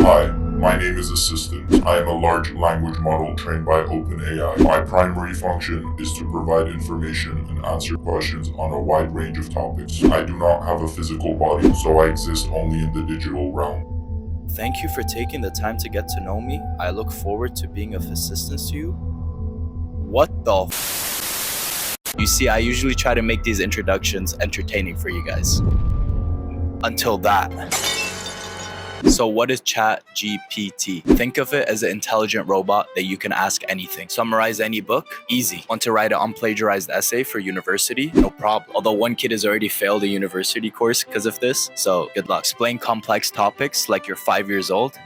Hi, my name is Assistant. I am a large language model trained by OpenAI. My primary function is to provide information and answer questions on a wide range of topics. I do not have a physical body, so I exist only in the digital realm. Thank you for taking the time to get to know me. I look forward to being of assistance to you. What the You see, I usually try to make these introductions entertaining for you guys. Until that. So what is ChatGPT? Think of it as an intelligent robot that you can ask anything. Summarize any book? Easy. Want to write an unplagiarized essay for university? No problem. Although one kid has already failed a university course because of this, so good luck. Explain complex topics like you're 5 years old.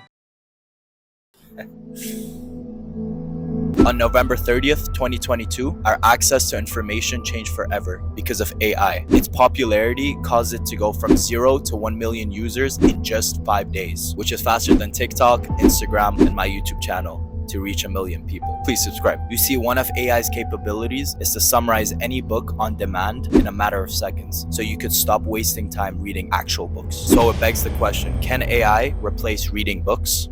On November 30th, 2022, our access to information changed forever because of AI. Its popularity caused it to go from 0 to 1 million users in just 5 days, which is faster than TikTok, Instagram, and my YouTube channel to reach 1 million people. Please subscribe. You see, one of AI's capabilities is to summarize any book on demand in a matter of seconds, so you could stop wasting time reading actual books. So it begs the question, can AI replace reading books?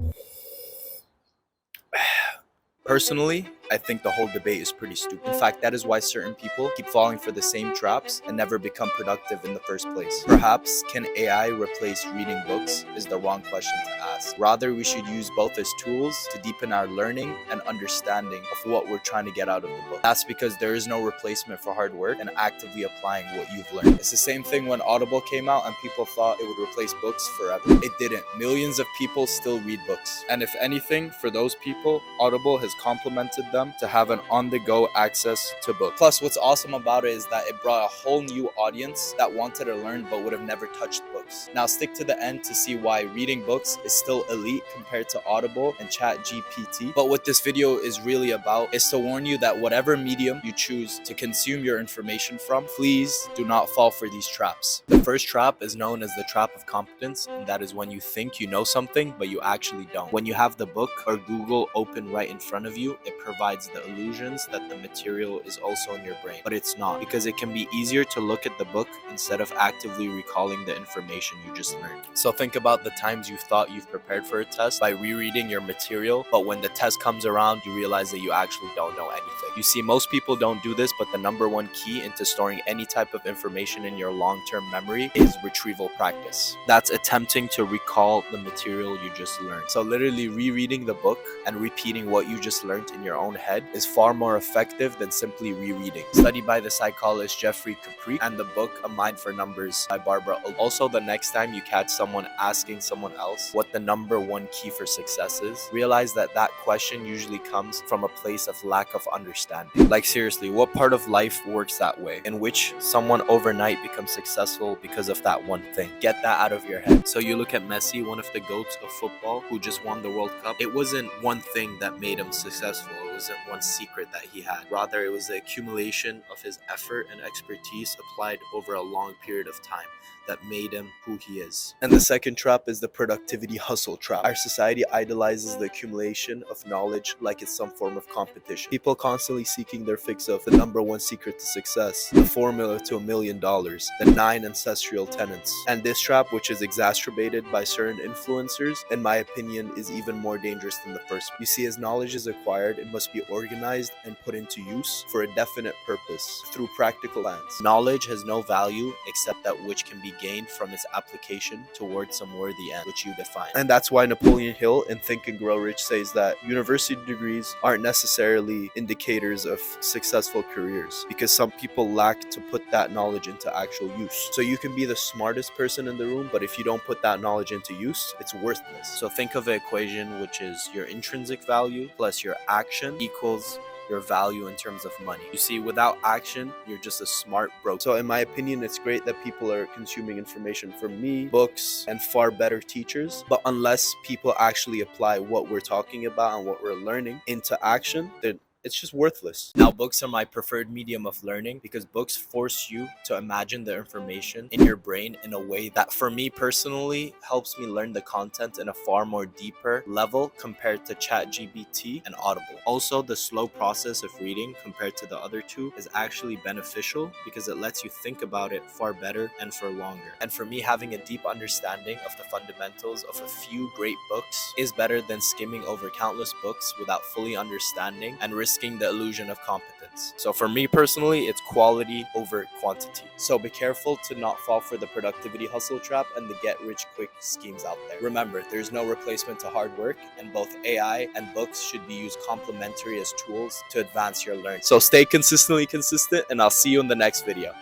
Personally, I think the whole debate is pretty stupid. In fact, that is why certain people keep falling for the same traps and never become productive in the first place. Perhaps, can AI replace reading books is the wrong question to ask. Rather, we should use both as tools to deepen our learning and understanding of what we're trying to get out of the book. That's because there is no replacement for hard work and actively applying what you've learned. It's the same thing when Audible came out and people thought it would replace books forever. It didn't. Millions of people still read books. And if anything, for those people, Audible has complemented them to have an on-the-go access to books. Plus, what's awesome about it is that it brought a whole new audience that wanted to learn but would have never touched books. Now stick to the end to see why reading books is still elite compared to Audible and ChatGPT. But what this video is really about is to warn you that whatever medium you choose to consume your information from, please do not fall for these traps. The first trap is known as the trap of competence, and that is when you think you know something but you actually don't. When you have the book or Google open right in front of you, it provides the illusions that the material is also in your brain, but it's not, because it can be easier to look at the book instead of actively recalling the information you just learned. So think about the times you thought you've prepared for a test by rereading your material, but when the test comes around, you realize that you actually don't know anything. You see, most people don't do this, but the number one key into storing any type of information in your long-term memory is retrieval practice. That's attempting to recall the material you just learned. So literally rereading the book and repeating what you just learned in your own head is far more effective than simply rereading. Studied by the psychologist Jeffrey Capri, and the book A Mind for Numbers by Barbara. Also, the next time you catch someone asking someone else what the number one key for success is, realize that that question usually comes from a place of lack of understanding. Like seriously, what part of life works that way, in which someone overnight becomes successful because of that one thing? Get that out of your head. So you look at Messi, one of the GOATs of football, who just won the World Cup. It wasn't one thing that made him successful. It wasn't one secret that he had. Rather, it was the accumulation of his effort and expertise applied over a long period of time that made him who he is. And the second trap is the productivity hustle trap. Our society idolizes the accumulation of knowledge like it's some form of competition. People constantly seeking their fix of the number one secret to success, the formula to $1 million, the 9 ancestral tenets. And this trap, which is exacerbated by certain influencers, in my opinion, is even more dangerous than the first. You see, as knowledge is acquired, it must be organized and put into use for a definite purpose through practical plans. Knowledge has no value except that which can be gained from its application towards some worthy end, which you define. And that's why Napoleon Hill in Think and Grow Rich says that university degrees aren't necessarily indicators of successful careers, because some people lack to put that knowledge into actual use. So you can be the smartest person in the room, but if you don't put that knowledge into use, it's worthless. So think of an equation which is your intrinsic value plus your action equals your value in terms of money. You see, without action, you're just a smart broke. So in my opinion, it's great that people are consuming information from me, books, and far better teachers. But unless people actually apply what we're talking about and what we're learning into action, then it's just worthless. Now, books are my preferred medium of learning because books force you to imagine the information in your brain in a way that, for me personally, helps me learn the content in a far more deeper level compared to ChatGPT and Audible. Also, the slow process of reading compared to the other two is actually beneficial because it lets you think about it far better and for longer. And for me, having a deep understanding of the fundamentals of a few great books is better than skimming over countless books without fully understanding and risking the illusion of competence. So for me personally, it's quality over quantity. So be careful to not fall for the productivity hustle trap and the get rich quick schemes out there. Remember, there's no replacement to hard work, and both AI and books should be used complementary as tools to advance your learning. So stay consistently consistent, and I'll see you in the next video.